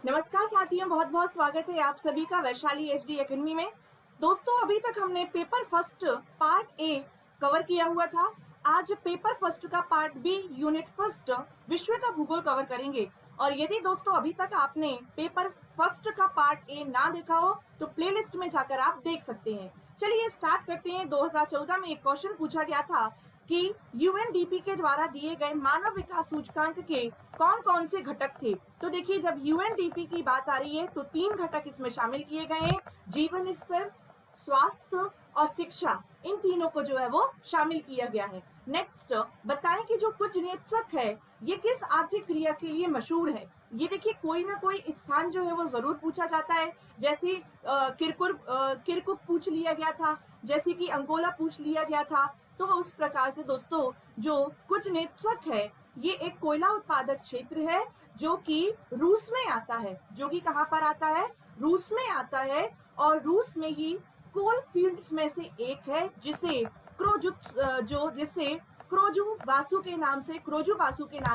नमस्कार साथियों, बहुत बहुत स्वागत है आप सभी का वैशाली एचडी एकेडमी में। दोस्तों, अभी तक हमने paper first part A cover किया हुआ था। आज पेपर फर्स्ट का पार्ट बी यूनिट फर्स्ट विश्व का भूगोल कवर करेंगे। और यदि दोस्तों अभी तक आपने पेपर फर्स्ट का पार्ट ए ना देखा हो तो प्लेलिस्ट में जाकर आप देख सकते हैं। चलिए स्टार्ट करते हैं। 2014 में एक क्वेश्चन पूछा गया था कि यूएनडीपी के द्वारा दिए गए मानव विकास सूचकांक के कौन कौन से घटक थे। तो देखिए, जब यूएनडीपी की बात आ रही है तो 3 घटक इसमें शामिल किए गए हैं, जीवन स्तर, स्वास्थ्य और शिक्षा। इन तीनों को जो है वो शामिल किया गया है। नेक्स्ट, बताएं कि जो कुछ नियंत्रक है ये किस आर्थिक क्रिया के लिए मशहूर है। ये देखिए, कोई ना कोई स्थान जो है वो जरूर पूछा जाता है। जैसे किरकुक पूछ लिया गया था, जैसे कि अंगोला पूछ लिया गया था। तो उस प्रकार से दोस्तों जो कुछ नेत्रक है ये एक कोयला उत्पादक क्षेत्र है जो कि रूस में आता है। जो कि कहां पर आता है? रूस में आता है। और रूस में ही कोल फील्ड्स में से एक है जिसे क्रोजू बासु के नाम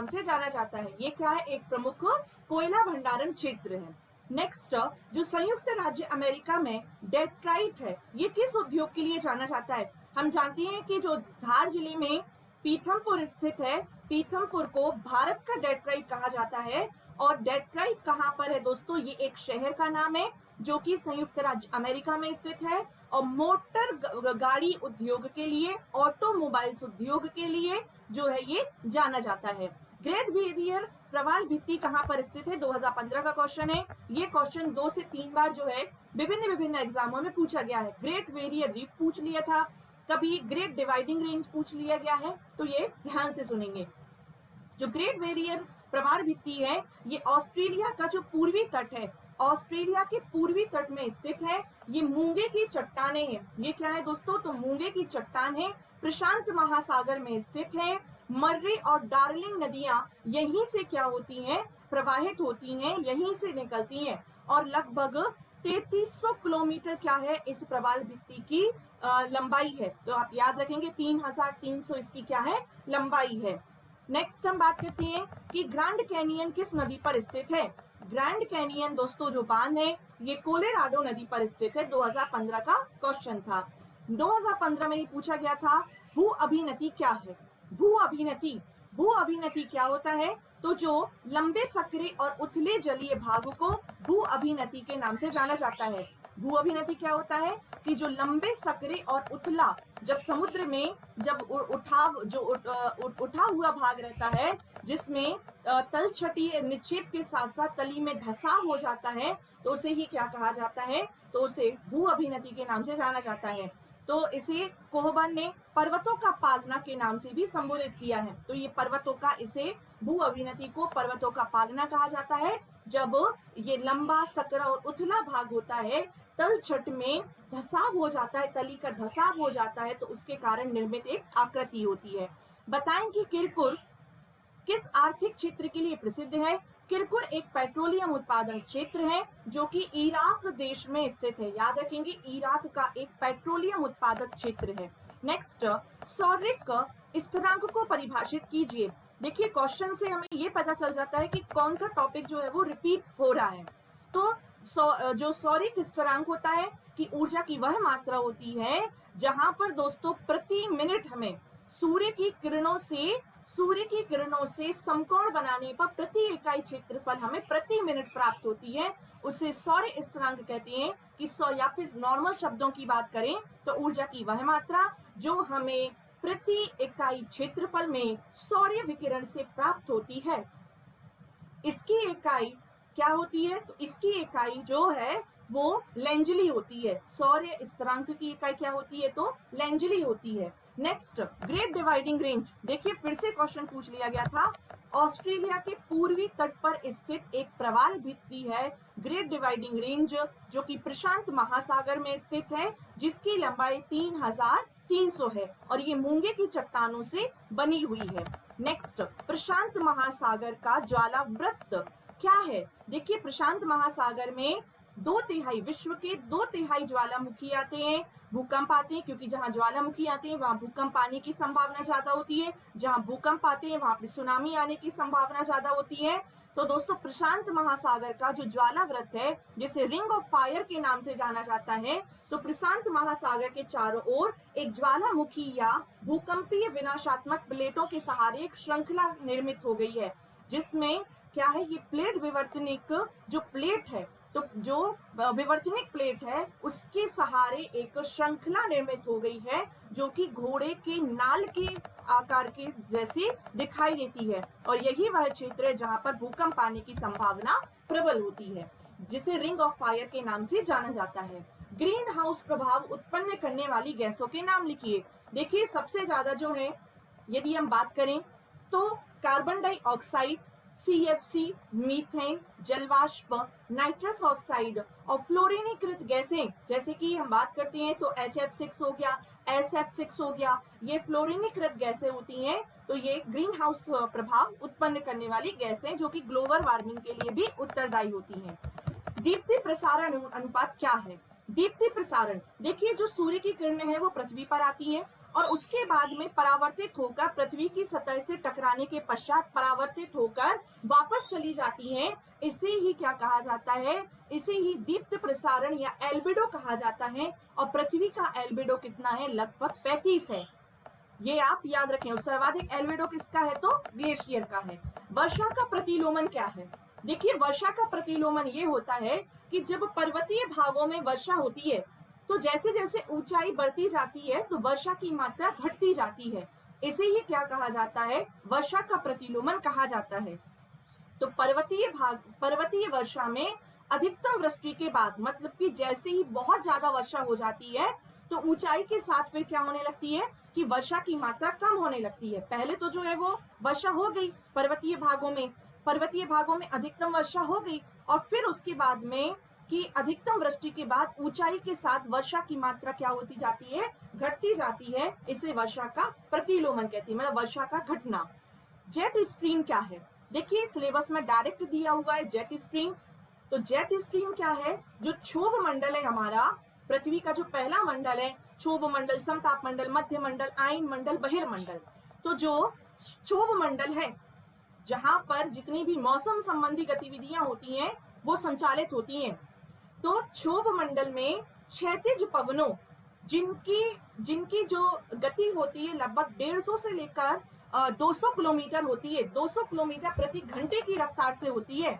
से जाना जाता है। ये क्या है? एक प्रमुख कोयला भंडारण क्षेत्र है। नेक्स्ट, जो संयुक्त राज्य अमेरिका में डेट्राइट है ये किस उद्योग के लिए जाना जाता है। हम जानते हैं कि जो धार जिले में पीथमपुर स्थित है, पीथमपुर को भारत का डेट्राइट कहा जाता है। और डेट्राइट कहाँ पर है दोस्तों? ये एक शहर का नाम है जो कि संयुक्त राज्य अमेरिका में स्थित है। और मोटर गाड़ी उद्योग के लिए, ऑटोमोबाइल्स उद्योग के लिए जो है ये जाना जाता है। ग्रेट बैरियर प्रवाल भित्ति कहाँ पर स्थित है? 2015 का क्वेश्चन है। ये क्वेश्चन 2 से 3 बार जो है विभिन्न एग्जामों में पूछा गया है। ग्रेट बैरियर रीफ पूछ लिया था, कभी ग्रेट डिवाइडिंग रेंज पूछ लिया गया है। तो ये ध्यान से सुनेंगे। जो ग्रेट बैरियर प्रवाल भित्ति है ये ऑस्ट्रेलिया का जो पूर्वी तट है, ऑस्ट्रेलिया के पूर्वी तट में स्थित है। ये मूंगे की चट्टाने हैं। ये क्या है दोस्तों? तो मूंगे की चट्टान है, प्रशांत महासागर में स्थित है। मर्रे और डार्लिंग नदियां यहीं से क्या होती हैं? प्रवाहित होती हैं, यहीं से निकलती हैं। और लगभग 3300 किलोमीटर क्या है इस प्रवाल भित्ति की लंबाई है। तो आप याद रखेंगे 3300 इसकी क्या है? लंबाई है। नेक्स्ट हम बात करते हैं कि ग्रैंड कैनियन किस नदी पर स्थित है। ग्रैंड कैनियन दोस्तों जो बांध है ये कोलोराडो नदी पर स्थित है। 2015 का क्वेश्चन था। 2015 में ये पूछा गया था भू अभिनति क्या है। भू अभिनति क्या होता है? तो जो लंबे सकरे और उथले जलीय भाग को भू अभिनति के नाम से जाना जाता है। भू अभिनति क्या होता है कि जो लंबे सकरे और उथला, जब समुद्र में जब उठा हुआ भाग रहता है जिसमें तलछटी निक्षेप के साथ साथ तली में धंसाव हो जाता है तो उसे ही क्या कहा जाता है? तो उसे भू अभिनति के नाम से जाना जाता है। तो इसे कोहबन ने पर्वतों का पालना के नाम से भी संबोधित किया है। तो ये इसे भू अभिनति को पर्वतों का पालना कहा जाता है जब ये लंबा सकरा और उथला भाग होता है, तलछट में धंसाव हो जाता है, तली का धंसाव हो जाता है, तो उसके कारण निर्मित एक आकृति होती है। बताएं कि किरकुर किस आर्थिक क्षेत्र के लिए प्रसिद्ध है। किरकुर एक पेट्रोलियम उत्पादन क्षेत्र है जो कि इराक देश में स्थित है। याद रखेंगे, इराक का एक पेट्रोलियम उत्पादक क्षेत्र है। नेक्स्ट, सौरिक स्थिरांक को परिभाषित कीजिए। देखिए, क्वेश्चन से हमें ये पता चल जाता है कि कौन सा टॉपिक जो है वो रिपीट हो रहा है। तो जो सौरिक स्थिरांक होता है कि ऊर्जा की वह मात्रा होती है जहां पर दोस्तों प्रति मिनट हमें सूर्य की किरणों से समकोण बनाने पर प्रति इकाई क्षेत्रफल हमें प्रति मिनट प्राप्त होती है, उसे सौर स्थिरांक कहते हैं। कि या फिर नॉर्मल शब्दों की बात करें तो ऊर्जा की वह मात्रा जो हमें प्रति इकाई क्षेत्रफल में सौर्य विकिरण से प्राप्त होती है, इसकी इकाई क्या होती है? तो इसकी इकाई जो है वो लेंजली होती है। सौर्य स्थिरांक की इकाई क्या होती है? तो लेंजली होती है। Next, great dividing range. देखिए, फिर से क्वेश्चन पूछ लिया गया था। ऑस्ट्रेलिया के पूर्वी तट पर स्थित एक प्रवाल भित्ति है ग्रेट डिवाइडिंग रेंज जो कि प्रशांत महासागर में स्थित है, जिसकी लंबाई 3300 है और ये मूंगे की चट्टानों से बनी हुई है। नेक्स्ट, प्रशांत महासागर का ज्वालाव्रत क्या है। देखिए, प्रशांत महासागर में विश्व के 2/3 ज्वालामुखी आते हैं, भूकंप आते हैं, क्योंकि जहां ज्वालामुखी आते हैं वहां भूकंप आने की संभावना ज्यादा होती है। जहां भूकंप आते हैं वहां पे सुनामी आने की संभावना ज्यादा होती है। तो दोस्तों प्रशांत महासागर का जो ज्वालाव्रत है, जिसे रिंग ऑफ फायर के नाम से जाना जाता है, तो प्रशांत महासागर के चारों ओर एक ज्वालामुखी या भूकंपीय विनाशात्मक प्लेटों के सहारे एक श्रृंखला निर्मित हो गई है, जिसमें क्या है, ये प्लेट विवर्तनिक जो प्लेट है, तो जो विवर्तनिक प्लेट है उसके सहारे एक श्रृंखला निर्मित हो गई है, जो कि घोड़े के नाल के आकार के जैसी दिखाई देती है। और यही वह क्षेत्र है जहां पर भूकंप आने की संभावना प्रबल होती है, जिसे रिंग ऑफ फायर के नाम से जाना जाता है। ग्रीन हाउस प्रभाव उत्पन्न करने वाली गैसों के नाम लिखिए। देखिए सबसे ज्यादा जो है, यदि हम बात करें तो कार्बन डाइऑक्साइड, CFC, मीथेन, जलवाष्प, नाइट्रस ऑक्साइड और फ्लोरीनीकृत गैसें, जैसे कि हम बात करते हैं तो HF6 हो गया, SF6 हो गया, ये फ्लोरीनीकृत गैसें होती हैं। तो ये ग्रीन हाउस प्रभाव उत्पन्न करने वाली गैसें जो कि ग्लोबल वार्मिंग के लिए भी उत्तरदायी होती हैं। दीप्ति प्रसारण अनुपात क्या है? दीप्ति प्रसारण, देखिए जो सूर्य की किरणें हैं वो पृथ्वी पर आती हैं और उसके बाद में परावर्तित होकर पृथ्वी की सतह से टकराने के पश्चात परावर्तित होकर वापस चली जाती हैं। इसे ही क्या कहा जाता है? इसे ही दीप्त प्रसारण या एल्बिडो कहा जाता है। और पृथ्वी का एल्बिडो कितना है? लगभग 35 है। ये आप याद रखें। और सर्वाधिक एल्बिडो किसका है? तो ग्लेशियर का है। वर्षा का प्रतिलोमन क्या है? देखिए वर्षा का प्रतिलोमन ये होता है कि जब पर्वतीय भागों में वर्षा होती है तो जैसे जैसे ऊंचाई बढ़ती जाती है तो वर्षा की मात्रा घटती जाती है। इसे ही क्या कहा जाता है? वर्षा का प्रतिलोमन कहा जाता है। तो पर्वतीय वर्षा में अधिकतम वृष्टि के बाद, मतलब कि जैसे ही बहुत ज्यादा वर्षा हो जाती है तो ऊंचाई के साथ फिर क्या होने लगती है कि वर्षा की मात्रा कम होने लगती है। पहले तो जो है वो वर्षा हो गई पर्वतीय भागों में अधिकतम वर्षा हो गई और फिर उसके बाद में कि अधिकतम वृष्टि के बाद ऊंचाई के साथ वर्षा की मात्रा क्या होती जाती है? घटती जाती है। इसे वर्षा का प्रतिलोमन कहते हैं, मतलब वर्षा का घटना। जेट स्ट्रीम क्या है? देखिए सिलेबस में डायरेक्ट दिया हुआ है जेट स्ट्रीम। तो जेट स्ट्रीम क्या है? जो क्षोभ मंडल है हमारा, पृथ्वी का जो पहला मंडल है, क्षोभ मंडल, समताप मंडल, मध्य मंडल, आयन मंडल, बहिर्मंडल। तो जो क्षोभ मंडल है जहां पर जितनी भी मौसम संबंधी गतिविधियां होती हैं वो संचालित होती हैं। तो क्षोभ मंडल में क्षैतिज पवनों जिनकी जो गति होती है लगभग 150 से लेकर 200 किलोमीटर होती है, 200 किलोमीटर प्रति घंटे की रफ्तार से होती है।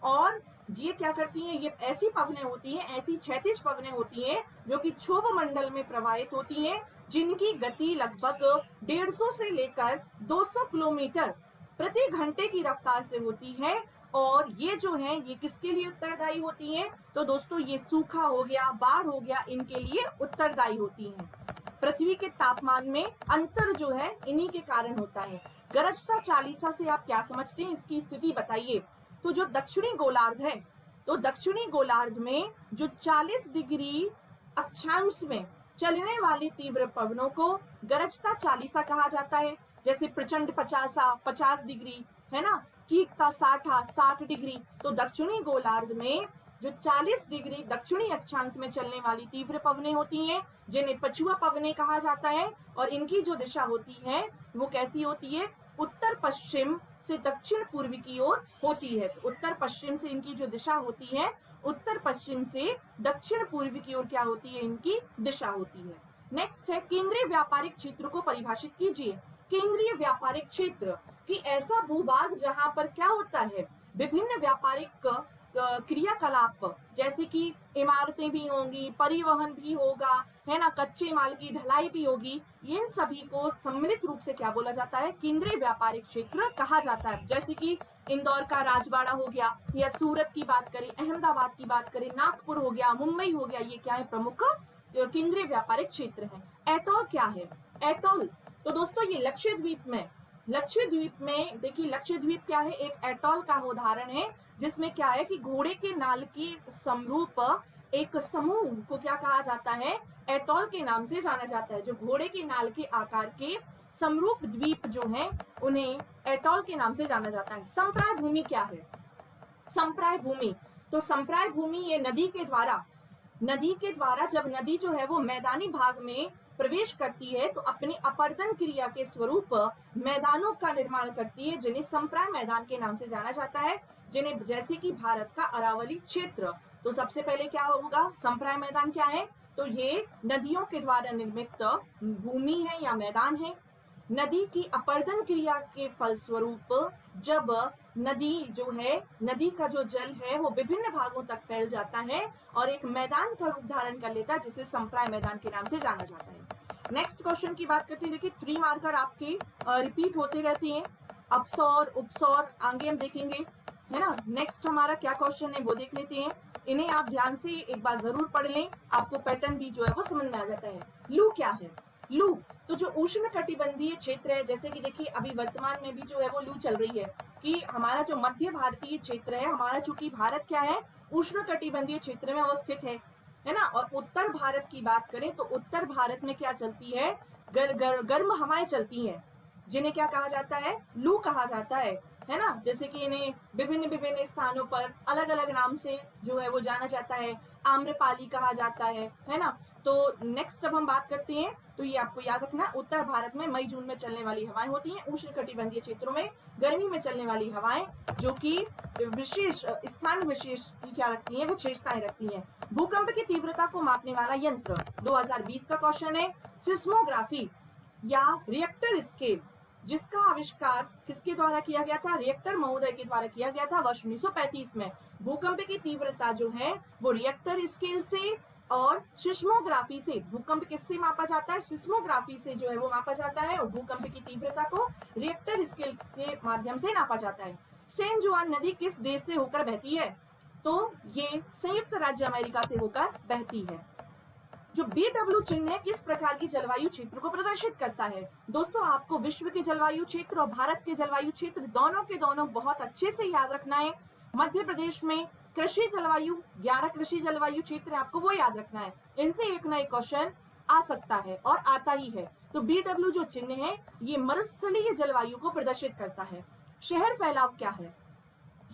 और ये क्या करती हैं? ये ऐसी पवनें होती हैं, ऐसी क्षैतिज पवनें होती हैं जो कि क्षोभ मंडल में प्रवाहित होती हैं, जिनकी गति लगभग 150 से लेकर 200 किलोमीटर प्रति घंटे की रफ्तार से होती है। और ये जो है ये किसके लिए उत्तरदायी होती हैं? तो दोस्तों ये सूखा हो गया, बाढ़ हो गया, इनके लिए उत्तरदायी होती हैं। पृथ्वी के तापमान में अंतर जो है इन्हीं के कारण होता है। गरजता चालीसा से आप क्या समझते हैं? इसकी स्थिति बताइए। तो जो दक्षिणी गोलार्ध है, तो दक्षिणी गोलार्ध में जो 40 डिग्री अक्षांश में चलने वाली तीव्र पवनों को गरजता चालीसा कहा जाता है। जैसे प्रचंड 50 डिग्री है ना, चीखता 60 डिग्री। तो दक्षिणी गोलार्ध में जो 40 डिग्री दक्षिणी अक्षांश में चलने वाली तीव्र पवनें होती हैं, जिन्हें पछुआ पवनें कहा जाता है। और इनकी जो दिशा होती है वो कैसी होती है? उत्तर पश्चिम से दक्षिण पूर्व की ओर होती है। तो उत्तर पश्चिम से इनकी जो दिशा होती है, उत्तर पश्चिम से दक्षिण पूर्व की ओर क्या होती है? इनकी दिशा होती है। नेक्स्ट है केंद्रीय व्यापारिक क्षेत्र को परिभाषित कीजिए। केंद्रीय व्यापारिक क्षेत्र कि ऐसा भूभाग जहां पर क्या होता है? विभिन्न व्यापारिक क्रियाकलाप, जैसे कि इमारतें भी होंगी, परिवहन भी होगा, है ना, कच्चे माल की ढलाई भी होगी। इन सभी को सम्मिलित रूप से क्या बोला जाता है? केंद्रीय व्यापारिक क्षेत्र कहा जाता है। जैसे कि इंदौर का राजवाड़ा हो गया, या सूरत की बात करें, अहमदाबाद की बात करें, नागपुर हो गया, मुंबई हो गया, ये क्या है? प्रमुख केंद्रीय व्यापारिक क्षेत्र है। एटॉल क्या है? एटॉल तो दोस्तों ये लक्षद्वीप में देखिए, लक्षद्वीप क्या है? एक एटॉल का उदाहरण है, जिसमें क्या है कि घोड़े के नाल के समरूप एक समूह को क्या कहा जाता है? एटॉल के नाम से जाना जाता है। जो घोड़े के नाल के आकार के समरूप द्वीप जो हैं उन्हें एटॉल के नाम से जाना जाता है। संप्राय भूमि क्या है? संप्राय भूमि, तो संप्राय भूमि ये नदी के द्वारा जब नदी जो है वो मैदानी भाग में प्रवेश करती है तो अपनी अपर्दन क्रिया के स्वरूप मैदानों का निर्माण करती है, जिन्हें संप्राय मैदान के नाम से जाना जाता है, जिन्हें जैसे कि भारत का अरावली क्षेत्र। तो सबसे पहले क्या होगा, संप्राय मैदान क्या है, तो ये नदियों के द्वारा निर्मित भूमि है या मैदान है। नदी की अपर्दन क्रिया के फलस्वरूप जब नदी जो है, नदी का जो जल है वो विभिन्न भागों तक फैल जाता है और एक मैदान का रूप धारण कर लेता है, जिसे संप्राय मैदान के नाम से जाना जाता है। नेक्स्ट क्वेश्चन की बात करते हैं। देखिए 3 मार्कर आपके रिपीट होते रहते हैं, अपसौर, उपसौर, आगे हम देखेंगे, है ना। नेक्स्ट हमारा क्या क्वेश्चन है वो देख लेते हैं। इन्हें आप ध्यान से एक बार जरूर पढ़ लें, आपको पैटर्न भी जो है वो समझ में आ जाता है। लू क्या है, लू तो जो उष्ण कटिबंधीय क्षेत्र है, जैसे कि देखिए अभी वर्तमान में भी जो है वो लू चल रही है कि हमारा जो मध्य भारतीय क्षेत्र है, हमारा चूंकि भारत क्या है, उष्ण कटिबंधीय क्षेत्र में अवस्थित है ना। और उत्तर भारत की बात करें तो उत्तर भारत में क्या चलती है, गर्म हवाएं चलती हैं, जिन्हें क्या कहा जाता है, लू कहा जाता है ना। जैसे कि इन्हें विभिन्न विभिन्न स्थानों पर अलग अलग नाम से जो है वो जाना जाता है, आम्रपाली कहा जाता है ना। तो नेक्स्ट अब हम बात करते हैं, तो ये आपको याद रखना, उत्तर भारत में मई जून में चलने वाली हवाएं होती हैं, उष्ण कटिबंधीय क्षेत्रों में गर्मी में चलने वाली हवाएं, जो कि विशेष स्थान विशेष की क्या रखती हैं, विशेषताएं रखती हैं। भूकंप की तीव्रता को मापने वाला यंत्र 2020 का क्वेश्चन है। सिस्मोग्राफी या रिएक्टर स्केल, जिसका आविष्कार किसके द्वारा किया गया था, रिएक्टर महोदय के द्वारा किया गया था वर्ष 1935 में। भूकंप की तीव्रता जो है वो रिएक्टर स्केल से और सिस्मोग्राफी से, भूकंप किससे मापा जाता है, सिस्मोग्राफी से जो है वो मापा जाता है, और भूकंप की तीव्रता को रिएक्टर स्केल के माध्यम से नापा जाता है। सेन जुआन नदी किस देश से होकर बहती है, तो ये संयुक्त राज्य अमेरिका से होकर बहती है। जो BW चिन्ह है किस प्रकार की जलवायु क्षेत्र को प्रदर्शित करता है। दोस्तों आपको विश्व के जलवायु क्षेत्र और भारत के जलवायु क्षेत्र दोनों के दोनों बहुत अच्छे से याद रखना है। मध्य प्रदेश में कृषि जलवायु 11 कृषि जलवायु क्षेत्र आपको वो याद रखना है, इनसे एक ना एक क्वेश्चन आ सकता है और आता ही है। तो BW जो चिन्ह है ये मरुस्थलीय जलवायु को प्रदर्शित करता है। शहर फैलाव क्या है,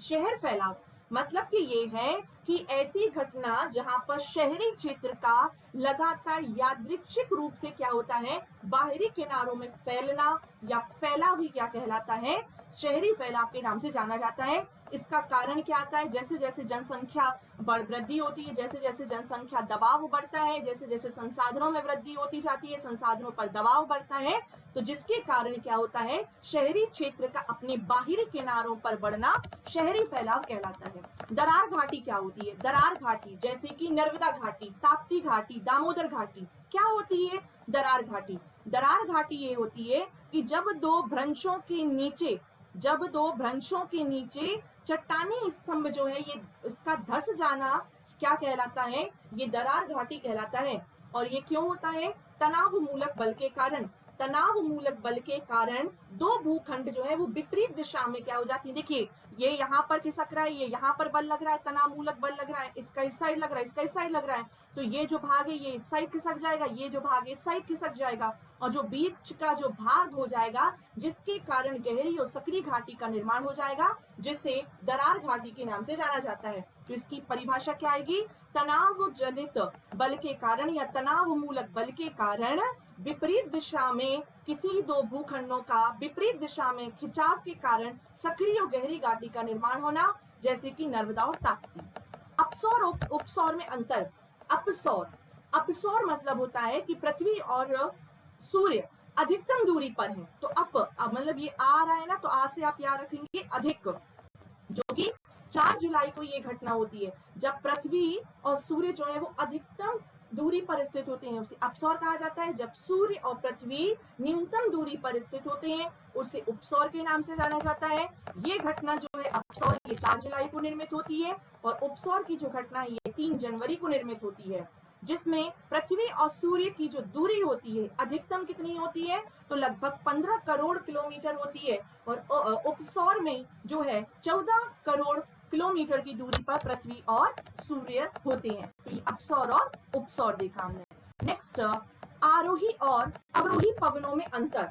शहर फैलाव मतलब कि ये है कि ऐसी घटना जहां पर शहरी क्षेत्र का लगातार यादृच्छिक रूप से क्या होता है, बाहरी किनारों में फैलना या फैलाव ही क्या कहलाता है, शहरी फैलाव के नाम से जाना जाता है। इसका कारण क्या आता है, जैसे जैसे जनसंख्या वृद्धि होती है, जैसे जैसे जनसंख्या दबाव बढ़ता है, जैसे जैसे संसाधनों में वृद्धि होती जाती है, संसाधनों पर दबाव बढ़ता है, तो जिसके कारण क्या होता है, शहरी क्षेत्र का अपने बाहरी किनारों पर बढ़ना शहरी फैलाव कहलाता है। दरार घाटी क्या होती है, दरार घाटी जैसे कि नर्मदा घाटी, ताप्ती घाटी, दामोदर घाटी, क्या होती है दरार घाटी। दरार घाटी ये होती है कि जब दो भ्रंशों के नीचे चट्टानी स्तंभ जो है ये इसका धस जाना क्या कहलाता है, ये दरार घाटी कहलाता है। और ये क्यों होता है, तनाव मूलक बल के कारण। तनाव मूलक बल के कारण दो भूखंड जो है वो विपरीत दिशा में क्या हो जाती है, देखिए ये यहाँ पर खिसक रहा है, ये यहाँ पर बल लग रहा है, तनाव मूलक बल लग रहा है, इसका इस साइड लग रहा है, इसका इस साइड लग रहा है, तो ये जो भाग है ये इस साइड खिसक जाएगा, ये जो भाग है इस साइड खिसक जाएगा, और जो बीच का जो भाग हो जाएगा जिसके कारण गहरी और सक्रिय घाटी का निर्माण हो जाएगा, जिसे दरार घाटी के नाम से जाना जाता है। तो इसकी परिभाषा क्या आएगी, तनाव जनित बल के कारण या तनाव मूलक बल के कारण विपरीत दिशा में किसी दो भूखंडों का विपरीत दिशा में खिंचाव के कारण सक्रिय और गहरी घाटी का निर्माण होना, जैसे कि नर्मदा और ताप्ती। अपसौर और उपसौर में अंतर। अपसौर मतलब होता है कि पृथ्वी और सूर्य अधिकतम दूरी पर है, तो मतलब ये आ रहा है ना, तो आ से आप याद रखेंगे अधिक, जो कि 4 जुलाई को ये घटना होती है जब पृथ्वी और सूर्य जो है वो अधिकतम दूरी पर स्थित होते हैं, उसे अपसौर कहा जाता है। जब सूर्य और पृथ्वी न्यूनतम दूरी पर स्थित होते हैं उसे उपसौर के नाम से जाना जाता है। ये घटना जो है अपसौर ये 4 जुलाई को निर्मित होती है, और उपसौर की जो घटना है ये 3 जनवरी को निर्मित होती है, जिसमें पृथ्वी और सूर्य की जो दूरी होती है अधिकतम कितनी होती है, तो लगभग 15 करोड़ किलोमीटर होती है, और उपसौर में जो है 14 करोड़ किलोमीटर की दूरी पर पृथ्वी और सूर्य होते हैं। तो ये अपसौर और उपसौर देखा हमने। नेक्स्ट, आरोही और अवरोही पवनों में अंतर।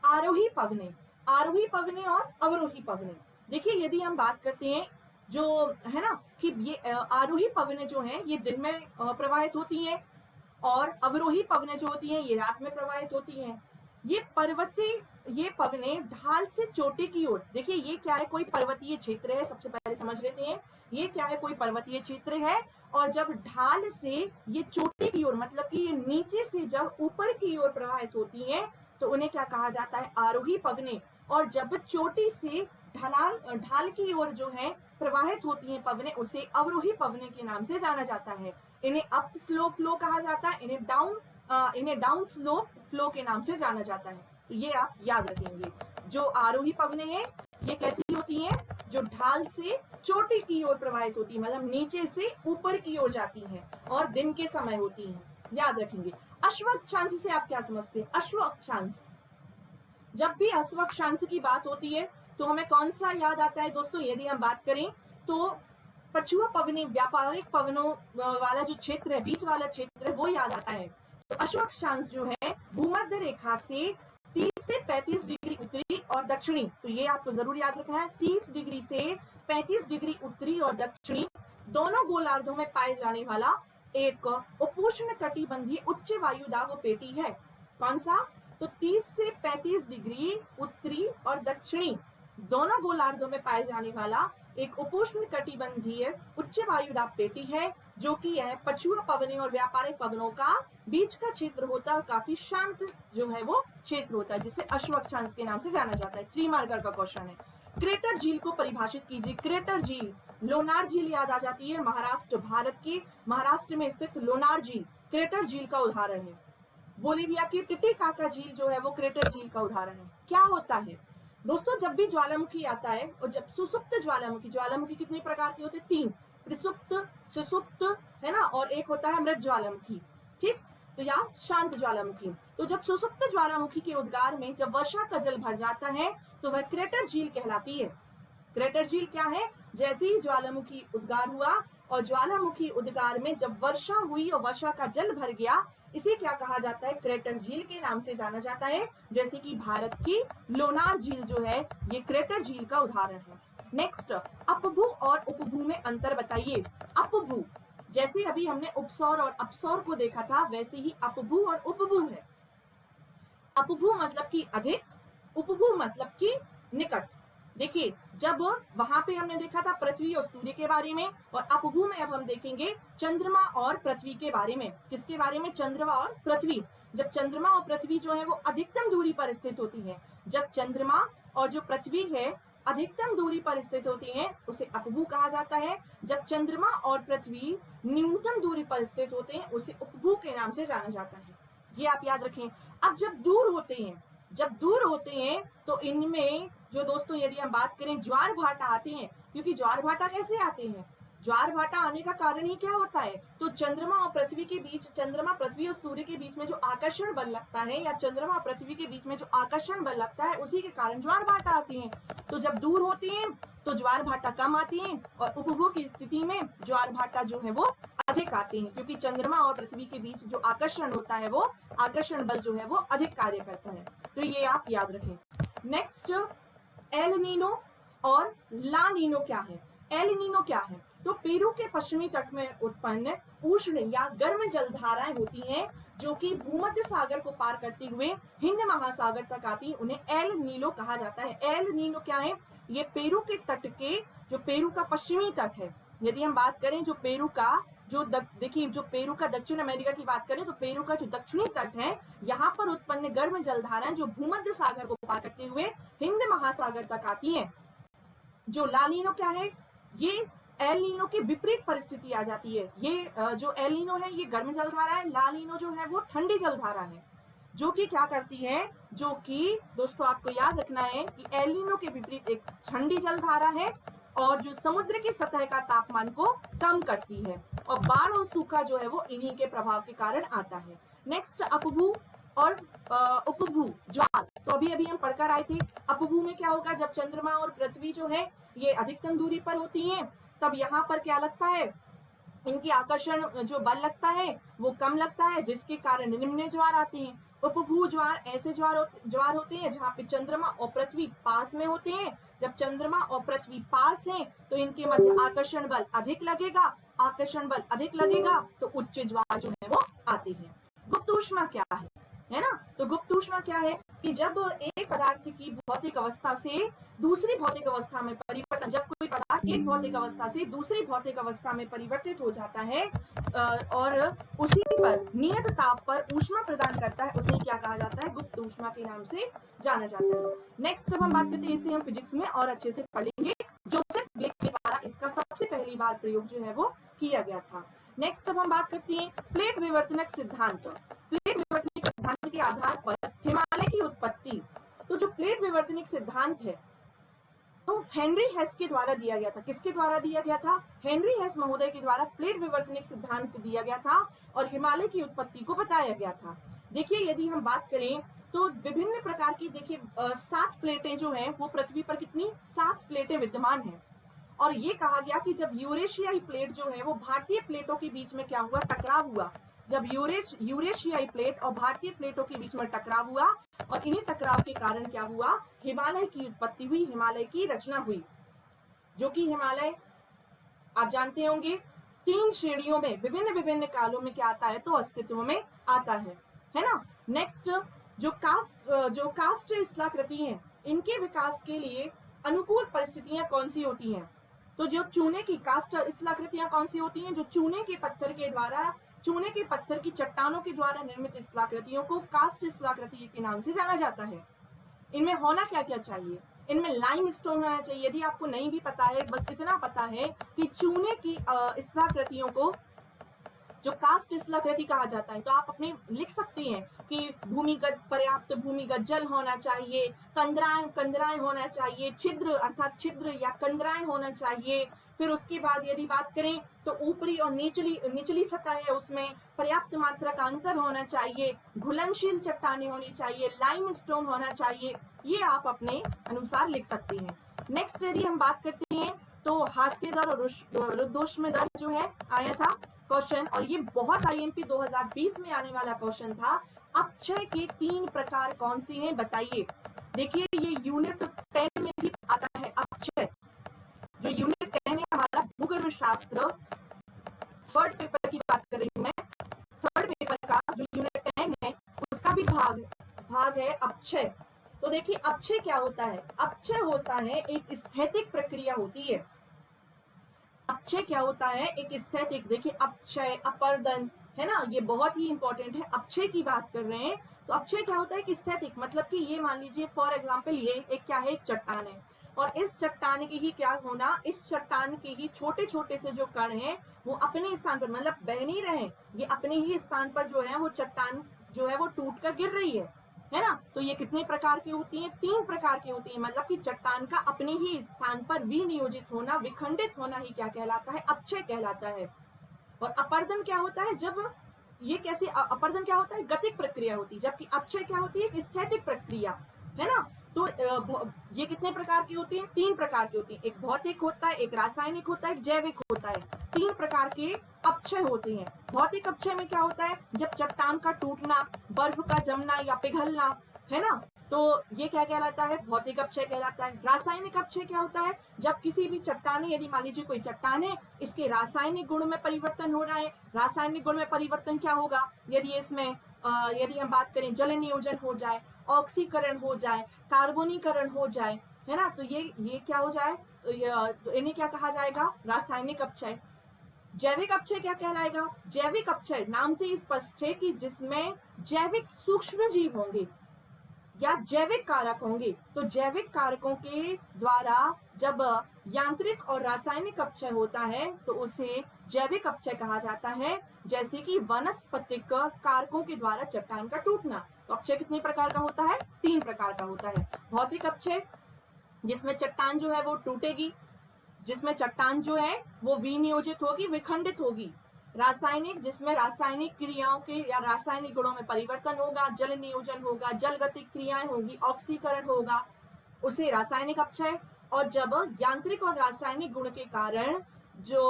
आरोही पवने और अवरोही पवने, देखिए यदि हम बात करते हैं जो है ना कि ये आरोही पवने जो हैं ये दिन में प्रवाहित होती हैं, और अवरोही पवनें जो होती हैं ये रात में प्रवाहित होती हैं। ये पवनें ढाल से चोटी की ओर, देखिए ये क्या है, कोई पर्वतीय क्षेत्र है, सबसे पहले समझ लेते हैं ये क्या है, कोई पर्वतीय क्षेत्र है। और जब ढाल से ये चोटी की ओर, मतलब कि ये नीचे से जब ऊपर की ओर प्रवाहित होती हैं तो उन्हें क्या कहा जाता है, आरोही पवनें। और जब चोटी से ढाल की ओर जो है प्रवाहित होती हैं पवनें, उसे अवरोही पवनें के नाम से जाना जाता है। इन्हें अप स्लोप फ्लो कहा जाता है, इन्हें डाउन स्लोप फ्लो के नाम से जाना जाता है। तो ये आप याद रखेंगे। जो आरोही पवनें हैं ये कैसी होती हैं, जो ढाल से चोटी की ओर प्रवाहित होती है, मतलब नीचे से ऊपर की ओर जाती हैं और दिन के समय होती हैं, याद रखेंगे। अश्व अक्षांश से आप क्या समझते हैं, अश्व अक्षांश, जब भी अश्व अक्षांश की बात होती है तो हमें कौन सा याद आता है दोस्तों, यदि हम बात करें तो पछुआ पवनें, व्यापारिक पवनों वाला जो क्षेत्र है, बीच वाला क्षेत्र है, वो याद आता है। तो अश्व अक्षांश जो है भूमध्य रेखा से 30 से 35 डिग्री उत्तरी और दक्षिणी, तो ये आपको जरूर याद रखना है, 30 डिग्री से 35 डिग्री उत्तरी और दक्षिणी दोनों गोलार्धों में पाए जाने वाला एक उपोष्ण कटिबंधीय उच्च वायु दाब पेटी है। कौन सा, तो 30 से 35 डिग्री उत्तरी और दक्षिणी दोनों गोलार्धों में पाए जाने वाला एक उपोष्ण कटिबंधीय उच्च वायु दाब पेटी है, जो कि है पछुआ पवनें और व्यापारिक पवनों का बीच का क्षेत्र होता है और काफी शांत जो है वो क्षेत्र होता है, जिसे अश्व अक्षांश के नाम से जाना जाता है। 3 मार्कर का क्वेश्चन है। क्रेटर झील को परिभाषित कीजिए। क्रेटर झील, लोनार झील याद आ जाती है, महाराष्ट्र, भारत के महाराष्ट्र में स्थित लोनार झील क्रेटर झील का उदाहरण है। बोलिविया की टिटिकाका झील जो है वो क्रेटर झील का उदाहरण है। क्या होता है दोस्तों, जब भी ज्वालामुखी आता है, और जब सुसुप्त ज्वालामुखी कितने प्रकार के होते हैं, 3, प्रसुप्त, सुसुप्त, है ना, और एक होता है मृत ज्वालामुखी, ठीक, तो या शांत ज्वालामुखी। तो जब सुसुप्त ज्वालामुखी के उद्गार में जब वर्षा का जल भर जाता है तो वह क्रेटर झील कहलाती है। क्रेटर झील क्या है, जैसे ही ज्वालामुखी उद्गार हुआ और ज्वालामुखी उद्गार में जब वर्षा हुई और वर्षा का जल भर गया, इसे क्या कहा जाता है, क्रेटर झील के नाम से जाना जाता है। जैसे कि भारत की लोनार झील जो है ये क्रेटर झील का उदाहरण है। नेक्स्ट, अपभू और उपभू में अंतर बताइए। अपभू, जैसे अभी हमने उपसौर और अपसौर को देखा था, वैसे ही अपभू और उपभू है। अपभू मतलब कि अधिक, उपभू मतलब कि निकट। देखिए, जब वहां पे हमने देखा था पृथ्वी और सूर्य के बारे में, और अपभू में अब हम देखेंगे चंद्रमा और पृथ्वी के बारे में। किसके बारे में, चंद्रमा और पृथ्वी। जब चंद्रमा और पृथ्वी जो है वो अधिकतम दूरी पर स्थित होती है, जब चंद्रमा और जो पृथ्वी है अधिकतम दूरी पर स्थित होती हैं, उसे अपभू कहा जाता है। जब चंद्रमा और पृथ्वी न्यूनतम दूरी पर स्थित होते हैं, उसे उपभू के नाम से जाना जाता है। ये आप याद रखें। अब जब दूर होते हैं तो इनमें जो दोस्तों, यदि हम बात करें, ज्वार भाटा आते हैं। क्योंकि ज्वार भाटा कैसे आते हैं, ज्वार भाटा आने का कारण ही क्या होता है, तो चंद्रमा और पृथ्वी के बीच, चंद्रमा पृथ्वी और सूर्य के बीच में जो आकर्षण बल लगता है, या चंद्रमा और पृथ्वी के बीच में जो आकर्षण बल लगता है, उसी के कारण ज्वार भाटा आती हैं। तो जब दूर होती हैं तो ज्वार भाटा कम आती हैं, और उपभू की स्थिति में ज्वार भाटा जो है वो अधिक आते हैं, क्योंकि चंद्रमा और पृथ्वी के बीच जो आकर्षण होता है, वो आकर्षण बल जो है वो अधिक कार्य करता है। तो ये आप याद रखें। नेक्स्ट, एल नीनो और ला नीनो क्या है। एल नीनो क्या है, तो पेरू के पश्चिमी तट में उत्पन्न उष्ण या गर्म जलधाराएं होती हैं, जो कि भूमध्य सागर को पार करते हुए हिंद महासागर तक आती है, उन्हें एल नीनो कहा जाता है। एल नीनो क्या है, ये पेरू के तट के, जो पेरू का पश्चिमी तट है, यदि हम बात करें जो पेरू का देखिए, जो पेरू का दक्षिण अमेरिका की बात करें तो पेरू का जो दक्षिणी तट है, यहाँ पर उत्पन्न गर्म जलधाराएं जो भूमध्य सागर को पार करते हुए हिंद महासागर तक आती हैं। जो ला नीनो क्या है, ये एल नीनो की विपरीत परिस्थिति आ जाती है। ये जो एल नीनो है ये गर्म जलधारा है, ला नीनो जो है वो ठंडी जलधारा है, जो कि क्या करती है, जो कि दोस्तों आपको याद रखना है कि एल नीनो के विपरीत एक ठंडी जलधारा है, और जो समुद्र की सतह का तापमान को कम करती है, और बाढ़ और सूखा जो है वो इन्हीं के प्रभाव के कारण आता है। नेक्स्ट, अपभू और उपभू, ज्वार। तो अभी हम पढ़कर आए थे, अपभू में क्या होगा, जब चंद्रमा और पृथ्वी जो है ये अधिकतम दूरी पर होती हैं, तब यहाँ पर क्या लगता है, इनकी आकर्षण जो बल लगता है वो कम लगता है, जिसके कारण निम्न ज्वार आते हैं। उपभू ज्वार ऐसे ज्वार होते हैं जहाँ पे चंद्रमा और पृथ्वी पास में होते हैं, जब चंद्रमा और पृथ्वी पास हैं तो इनके मध्य आकर्षण बल अधिक लगेगा, आकर्षण बल अधिक लगेगा तो उच्च ज्वार जो है वो आती है। गुप्त ऊष्मा क्या है ना? तो गुप्त ऊष्मा क्या है कि जब एक पदार्थ की भौतिक अवस्था से दूसरी भौतिक अवस्था में परिवर्तन, जब कोई पदार्थ एक भौतिक अवस्था से दूसरी भौतिक अवस्था में परिवर्तित हो जाता है और उसी पर नियत ताप पर ऊष्मा प्रदान करता है, उसे क्या कहा जाता है? गुप्त ऊष्मा के नाम से जाना जाता है। नेक्स्ट जब हम बात करते हैं, इसे हम फिजिक्स में और अच्छे से पढ़ेंगे। जोसेफ ब्लेक के द्वारा इसका सबसे पहली बार प्रयोग जो है वो किया गया था। नेक्स्ट अब हम बात करते हैं प्लेट विवर्तनक सिद्धांत। प्लेट विवर्तनिक सिद्धांत के आधार पर हिमालय की उत्पत्ति। तो जो प्लेट विवर्तनिक सिद्धांत है तो हेनरी हेस के द्वारा दिया गया था। किसके द्वारा दिया गया था? हेनरी हेस महोदय के द्वारा प्लेट विवर्तनिक सिद्धांत दिया गया था और हिमालय की उत्पत्ति को बताया गया था। देखिए यदि हम बात करें तो विभिन्न प्रकार की, देखिए 7 प्लेटें जो हैं वो पृथ्वी पर कितनी 7 प्लेटें विद्यमान हैं और ये कहा गया कि जब यूरेशियाई प्लेट जो है वो भारतीय प्लेटों के बीच में क्या हुआ? टकराव हुआ। जब यूरेशियाई प्लेट और भारतीय प्लेटों के बीच में टकराव हुआ और इन्हीं टकराव के कारण क्या हुआ? हिमालय की उत्पत्ति हुई, हिमालय की रचना हुई, जो कि हिमालय आप जानते होंगे 3 श्रेणियों में विभिन्न विभिन्न कालों में क्या आता है? तो अस्तित्व में आता है ना? नेक्स्ट जो कास्ट स्थलाकृति हैं, इनके विकास के लिए अनुकूल परिस्थितियां कौन सी होती हैं? तो जो चूने की कास्ट स्थलाकृतियां कौन सी होती हैं? जो चूने के पत्थर की चट्टानों के द्वारा निर्मित स्थलाकृतियों को कास्ट स्थलाकृति के नाम से जाना जाता है। इनमें होना क्या क्या चाहिए? इनमें लाइमस्टोन होना चाहिए। यदि आपको नहीं भी पता है, बस इतना पता है कि चूने की स्थलाकृतियों को जो कास्ट स्थलाकृति कहा जाता है, तो आप अपने लिख सकते हैं कि पर्याप्त भूमिगत जल होना चाहिए, कंदराएं होना चाहिए, छिद्र अर्थात छिद्र या कंदराएं होना चाहिए। फिर उसके बाद यदि बात करें तो ऊपरी और निचली सतह है उसमें पर्याप्त मात्रा का अंतर होना चाहिए, घुलनशील चट्टानें होनी चाहिए, लाइमस्टोन होना चाहिए। ये आप अपने अनुसार लिख सकते हैं। नेक्स्ट यदि हम बात करते हैं तो हास्य दर और रुद्धोष्म दर जो है आया था क्वेश्चन, और ये बहुत IMP 2020 में आने वाला क्वेश्चन था। अपक्षय के 3 प्रकार कौन से हैं बताइए? देखिए ये यूनिट 10 में भी आता है अपक्षय। जो यूनिट 10 है हमारा भूगर्भ शास्त्र, थर्ड पेपर की बात कर रही हूं मैं, थर्ड पेपर का जो यूनिट 10 है उसका भी भाग है अपक्षय। तो देखिए अपक्षय क्या होता है? अपक्षय होता है एक स्थैतिक प्रक्रिया होती है। अपक्षय क्या होता है? एक स्थैतिक, देखिए अपक्षय, अपरदन है ना, ये बहुत ही इंपॉर्टेंट है। अपक्षय की बात कर रहे हैं तो अपक्षय क्या होता है कि स्थैतिक, मतलब कि ये मान लीजिए फॉर एग्जांपल ये एक क्या है? एक चट्टान है और इस चट्टान की ही क्या होना? इस चट्टान के ही छोटे छोटे से जो कण हैं वो अपने स्थान पर, मतलब बह नहीं रहे, ये अपने ही स्थान पर जो है वो चट्टान जो है वो टूट कर गिर रही है ना? तो ये कितने प्रकार की होती हैं? 3 प्रकार की होती हैं। मतलब कि चट्टान का अपने ही स्थान पर विनियोजित होना, विखंडित होना ही क्या कहलाता है? अपक्षय कहलाता है। और अपरदन क्या होता है? जब ये कैसे अपरदन क्या होता है? गतिक प्रक्रिया होती है, जबकि अपक्षय क्या होती है? स्थैतिक प्रक्रिया, है ना? तो ये कितने प्रकार की होती है? 3 प्रकार की होती है। एक भौतिक होता है, एक रासायनिक होता है, एक जैविक होता है। 3 प्रकार के अपक्षय होते हैं। भौतिक अपक्षय में क्या होता है? जब चट्टान का टूटना, बर्फ का जमना या पिघलना, है ना, तो ये क्या कहलाता है? भौतिक अपक्षय कहलाता है। रासायनिक अपक्षय क्या होता है? जब किसी भी चट्टान, यदि मान लीजिए कोई चट्टान है, इसके रासायनिक गुण में परिवर्तन हो रहा है। रासायनिक गुण में परिवर्तन क्या होगा? यदि इसमें यदि हम बात करें जल नियोजन हो जाए, ऑक्सीकरण हो जाए, कार्बोनीकरण हो जाए, है ना, तो ये क्या हो जाए? तो इन्हें क्या कहा जाएगा? रासायनिक अपक्षय। जैविक अपक्षय क्या कहलाएगा? जैविक अपक्षय नाम से ही स्पष्ट है कि जिसमें जैविक सूक्ष्म जीव होंगे या जैविक कारक होंगे। तो जैविक कारकों के द्वारा जब यांत्रिक और रासायनिक अपक्षय होता है तो उसे जैविक अपक्षय कहा जाता है। जैसे कि वनस्पतिक कारकों के द्वारा चट्टान का टूटना। तो अपक्षय कितने प्रकार का होता है? 3 प्रकार का होता है। भौतिक अपक्षय जिसमें चट्टान जो है वो टूटेगी, जिसमें चट्टान जो है वो विनियोजित होगी, विखंडित होगी। रासायनिक जिसमें रासायनिक क्रियाओं के या रासायनिक गुणों में परिवर्तन होगा, जल नियोजन होगा, जल गतिक क्रियाएं होगी, ऑक्सीकरण होगा, उसे रासायनिक अपक्षय। और जब यांत्रिक और रासायनिक गुण के कारण जो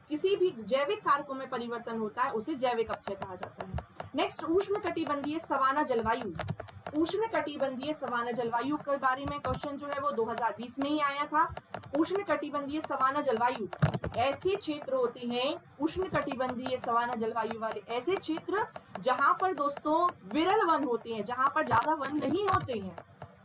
किसी भी जैविक कारकों में परिवर्तन होता है उसे जैविक अपक्षय कहा जाता है। नेक्स्ट उष्णकटिबंधीय सवाना जलवायु। उष्ण कटिबंधीय सवाना जलवायु के बारे में क्वेश्चन जो है वो 2020 में ही आया था। उष्ण कटिबंधीय सवाना जलवायु ऐसे क्षेत्र होते हैं, उष्ण कटिबंधीय सवाना जलवायु वाले ऐसे क्षेत्र जहां पर दोस्तों विरल वन होते हैं, जहां पर ज्यादा वन नहीं होते हैं,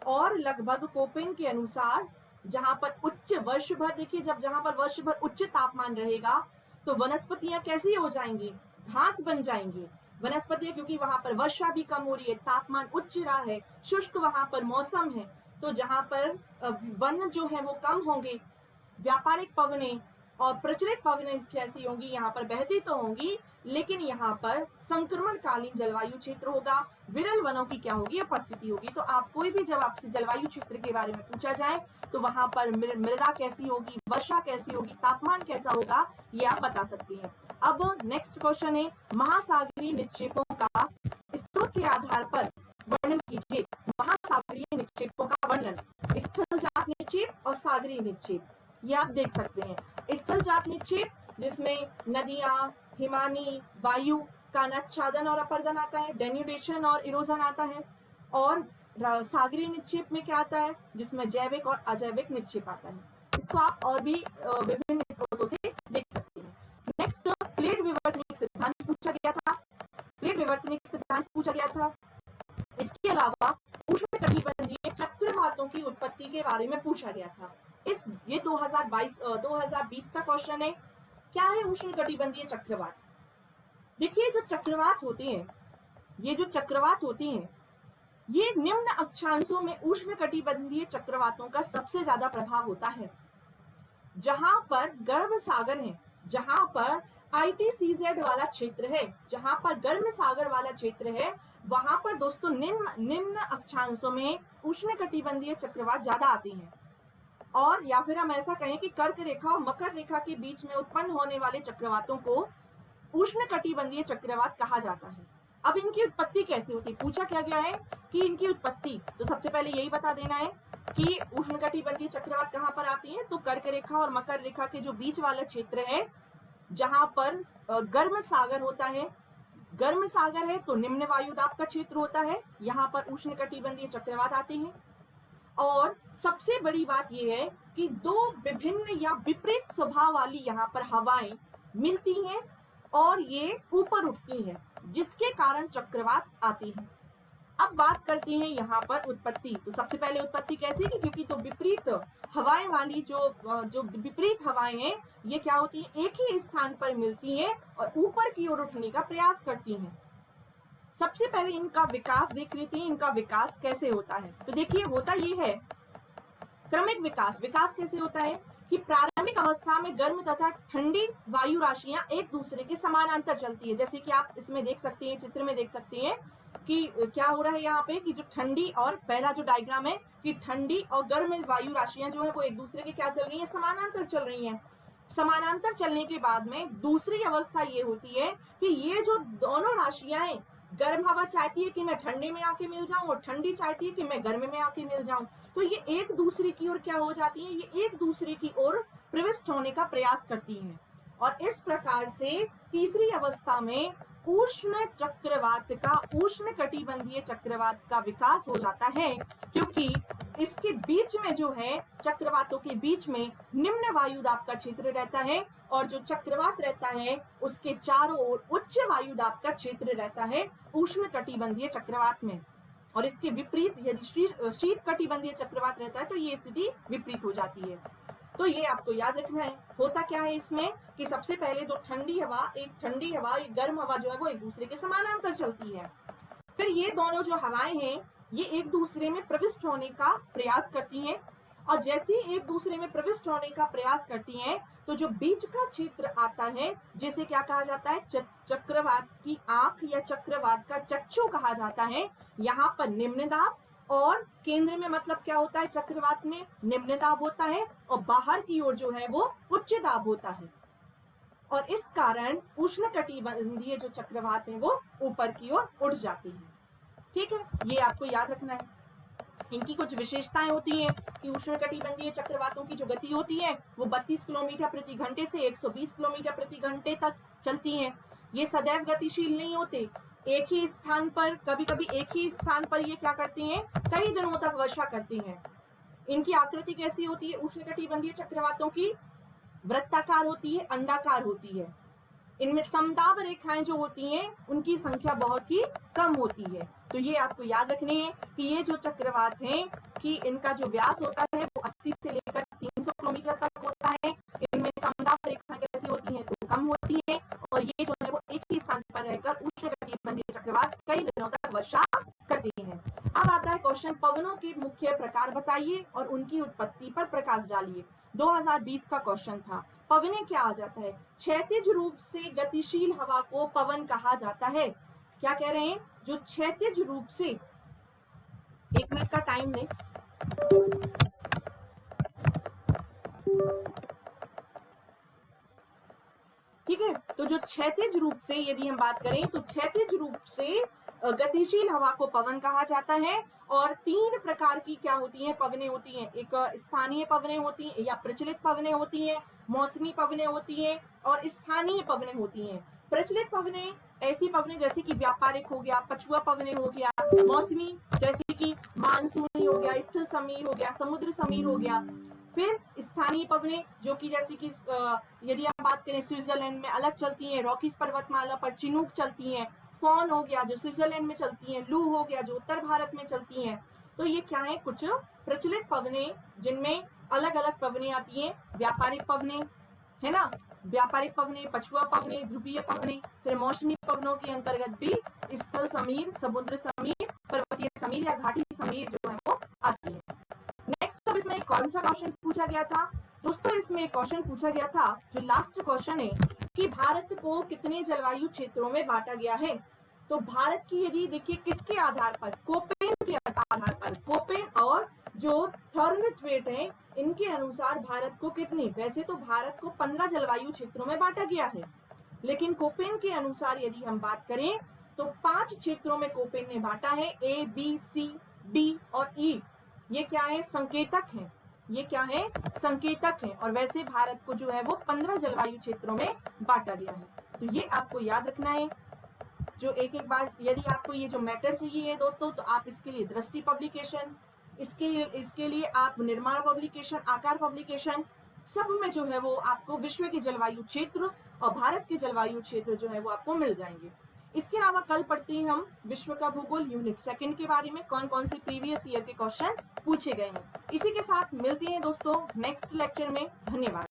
और लगभग कोपेन के अनुसार जहां पर उच्च वर्ष भर, देखिए जहां पर वर्ष भर उच्च तापमान रहेगा तो वनस्पतियां कैसी हो जाएंगी, घास बन जाएंगी वनस्पतियां, क्योंकि वहां पर वर्षा भी कम हो रही है, तापमान उच्च रहा है, शुष्क वहां पर मौसम है, तो जहां पर वन जो है वो कम होंगे, व्यापारिक पवनें और प्रचलित पवनें कैसी होंगी, यहाँ पर बहती तो होंगी, लेकिन यहाँ पर संक्रमणकालीन जलवायु क्षेत्र होगा, विरल वनों की क्या होगी, उपस्थिति होगी। तो आप कोई भी जब आपसे जलवायु क्षेत्र के बारे में पूछा जाए तो वहां पर मृदा कैसी होगी, वर्षा कैसी होगी, तापमान कैसा होगा, ये आप बता सकते हैं। अब नेक्स्ट क्वेश्चन है, महासागरीय निक्षेपों का स्रोत के आधार पर वर्णन कीजिए। महासागरीय निक्षेपों का वर्णन, स्थलजात निक्षेप और सागरीय निक्षेप, ये आप देख सकते हैं। स्थलजात निक्षेप जिसमें नदियां, हिमानी, वायु का आच्छादन और अपरदन आता है, डेन्यूडेशन और इरोजन आता है, और सागरीय निक्षेप में क्या आता है, जिसमें जैविक और अजैविक निक्षेप आता है। इसको आप और भी विभिन्न स्रोतों से देख सकते हैं। नेक्स्ट, प्लेट विवर्तनिक सिद्धांत पूछा गया था, प्लेट विवर्तनिक सिद्धांत पूछा गया था। इसके अलावा उष्णकटिबंधीय चक्रवातों की उत्पत्ति के बारे में पूछा गया था। ये 2020 का क्वेश्चन है। क्या है उष्णकटिबंधीय चक्रवात? देखिए जो चक्रवात होते हैं, ये जो चक्रवात होती हैं, ये निम्न अक्षांशों में उष्णकटिबंधीय चक्रवातों का सबसे ज्यादा प्रभाव होता है। जहां पर गर्म सागर है, जहां पर ITCZ वाला क्षेत्र है, जहां पर गर्म सागर वाला क्षेत्र है, वहां पर दोस्तों निम्न अक्षांशों में उष्णकटिबंधीय चक्रवात ज्यादा आते हैं। और या फिर हम ऐसा कहें कि कर्क रेखा और मकर रेखा के बीच में उत्पन्न होने वाले चक्रवातों को उष्णकटिबंधीय चक्रवात कहा जाता है। अब इनकी उत्पत्ति कैसे होती है, पूछा क्या गया है कि इनकी उत्पत्ति, तो सबसे पहले यही बता देना है कि उष्णकटिबंधीय चक्रवात कहाँ पर आती है, तो कर्क रेखा और मकर रेखा के जो बीच वाला क्षेत्र है, जहां पर गर्म सागर होता है, गर्म सागर है तो निम्न वायुदाब का क्षेत्र होता है, यहाँ पर उष्णकटिबंधीय चक्रवात आते हैं। और सबसे बड़ी बात यह है कि दो विभिन्न या विपरीत स्वभाव वाली यहाँ पर हवाएं मिलती हैं और ये ऊपर उठती हैं, जिसके कारण चक्रवात आती हैं। अब बात करते हैं यहाँ पर उत्पत्ति। तो सबसे पहले उत्पत्ति कैसे की, क्योंकि तो विपरीत हवाएं वाली जो विपरीत हवाएं हैं, ये क्या होती है, एक ही स्थान पर मिलती हैं और ऊपर की ओर उठने का प्रयास करती हैं। सबसे पहले इनका विकास देख लेते हैं, इनका विकास कैसे होता है। तो देखिए होता ये है क्रमिक विकास। विकास कैसे होता है कि प्रारंभिक अवस्था में गर्म तथा ठंडी वायु राशियां एक दूसरे के समानांतर चलती है। जैसे कि आप इसमें देख सकते हैं, चित्र में देख सकते हैं कि क्या हो रहा है यहाँ पे, कि जो ठंडी और पहला जो डायग्राम है कि ठंडी और गर्म वायु राशियां जो है वो एक दूसरे के क्या चल रही है, समानांतर चल रही हैं। समानांतर चलने के बाद में दूसरी अवस्था ये होती है कि ये जो दोनों राशियां हैं, गर्म हवा चाहती है कि मैं ठंडे में आके मिल जाऊं और ठंडी चाहती है कि मैं गर्म में आके मिल जाऊं, तो ये एक दूसरे की ओर क्या हो जाती है, ये एक दूसरे की ओर प्रविष्ट होने का प्रयास करती हैं। और इस प्रकार से तीसरी अवस्था में उष्ण चक्रवात का, उष्ण कटिबंधीय चक्रवात का विकास हो जाता है, क्योंकि इसके बीच में जो है, चक्रवातों के बीच में निम्न वायुदाब का क्षेत्र रहता है और जो चक्रवात रहता है उसके चारों ओर उच्च वायुदाब का क्षेत्र रहता है उष्ण कटिबंधीय चक्रवात में। और इसके विपरीत यदि शीत कटिबंधीय चक्रवात रहता है तो ये स्थिति विपरीत हो जाती है। तो ये आपको याद रखना है। होता क्या है इसमें कि सबसे पहले दो ठंडी हवा, एक गर्म हवा जो है वो एक दूसरे के समानांतर चलती है। फिर ये दोनों जो हवाएं हैं ये एक दूसरे में प्रविष्ट होने का प्रयास करती हैं, और जैसे ही एक दूसरे में प्रविष्ट होने का प्रयास करती हैं तो जो बीच का क्षेत्र आता है, जिसे क्या कहा जाता है, चक्रवात की आंख या चक्रवात का चक्षु कहा जाता है, यहाँ पर निम्न दाब, और केंद्र में मतलब क्या होता है, चक्रवात में निम्न दाब होता है और बाहर की ओर जो है वो उच्च दाब होता है। और इस कारण उष्ण कटिबंधीय जो चक्रवात हैं वो ऊपर की ओर उठ जाती हैं। ठीक है, ये आपको याद रखना है। इनकी कुछ विशेषताएं होती हैं कि उष्णकटिबंधीय चक्रवातों की जो गति होती है वो 32 किलोमीटर प्रति घंटे से 120 किलोमीटर प्रति घंटे तक चलती हैं। ये सदैव गतिशील नहीं होते, एक ही स्थान पर, कभी कभी एक ही स्थान पर ये क्या करती हैं, कई दिनों तक वर्षा करती हैं। इनकी आकृति कैसी होती है उष्णकटिबंधीय चक्रवातों की? वृत्ताकार होती है, अंडाकार होती है। इनमें समताप रेखाएं जो होती हैं उनकी संख्या बहुत ही कम होती है। तो ये आपको याद रखनी है कि ये जो चक्रवात हैं कि इनका जो व्यास होता है वो 80 से लेकर 300 किलोमीटर तक होता है। इनमें समताप रेखाएं कैसी होती हैं, तो कम होती हैं, और ये जो है वो एक ही स्थान पर रहकर उष्णकटिबंधीय चक्रवात कई दिनों तक वर्षा करती हैं। अब आता है क्वेश्चन, पवनों के मुख्य प्रकार बताइए और उनकी उत्पत्ति पर प्रकाश डालिए। 2020 का क्वेश्चन था। पवने क्या आ जाता है? क्षैतिज रूप से गतिशील हवा को पवन कहा जाता है। क्या कह रहे हैं? जो क्षैतिज रूप से, 1 मिनट का टाइम दें। ठीक है, तो जो क्षैतिज रूप से यदि हम बात करें तो क्षैतिज रूप से गतिशील हवा को पवन कहा जाता है। और 3 प्रकार की क्या होती हैं, पवनें होती हैं। एक स्थानीय पवनें होती हैं या प्रचलित पवनें होती हैं, मौसमी पवनें होती हैं और स्थानीय पवनें होती हैं। प्रचलित पवनें ऐसी पवनें जैसे कि व्यापारिक हो गया, पछुआ पवनें हो गया। मौसमी जैसे कि मानसूनी हो गया, स्थल समीर हो गया, समुद्र समीर हो गया। फिर स्थानीय पवनें जो कि जैसे कि यदि हम बात करें स्विट्जरलैंड में अलग चलती हैं, रॉकीज पर्वतमाला पर चिनूक चलती हैं। फॉन हो गया जो स्विट्जरलैंड में चलती हैं, लू हो गया जो उत्तर भारत में चलती हैं। तो ये क्या है, कुछ प्रचलित पवनें जिनमें अलग अलग पवनें आती हैं। व्यापारिक पवनें है ना, व्यापारिक पवनें, पछुआ पवनें, ध्रुवीय पवनें। फिर मौसमी पवनों के अंतर्गत भी स्थल समीर, समुद्र समीर, पर्वतीय समीर या घाटी समीर जो है वो आती है। नेक्स्ट, अब इसमें कौन सा क्वेश्चन पूछा गया था दोस्तों? इसमें एक क्वेश्चन पूछा गया था जो लास्ट क्वेश्चन है कि भारत को कितने जलवायु क्षेत्रों में बांटा गया है। तो भारत की यदि देखिए किसके आधार पर, कोपेन के आधार पर, कोपेन और जो थर्मोइलेक्ट्रेट है इनके अनुसार भारत को कितनी, वैसे तो भारत को 15 जलवायु क्षेत्रों में बांटा गया है, लेकिन कोपेन के अनुसार यदि हम बात करें तो 5 क्षेत्रों में कोपेन ने बांटा है। ए, बी, सी, डी और ई। ये क्या है, संकेतक हैं। ये क्या है, संकेतक हैं। और वैसे भारत को जो है वो 15 जलवायु क्षेत्रों में बांटा गया है। तो ये आपको याद रखना है। जो एक एक बार यदि आपको ये जो मैटर चाहिए है दोस्तों, तो आप इसके लिए दृष्टि पब्लिकेशन, इसके लिए आप निर्माण पब्लिकेशन, आकार पब्लिकेशन, सब में जो है वो आपको विश्व के जलवायु क्षेत्र और भारत के जलवायु क्षेत्र जो है वो आपको मिल जाएंगे। इसके अलावा कल पढ़ते हैं हम विश्व का भूगोल यूनिट 2 के बारे में, कौन कौन से प्रीवियस ईयर के क्वेश्चन पूछे गए हैं। इसी के साथ मिलते हैं दोस्तों नेक्स्ट लेक्चर में। धन्यवाद।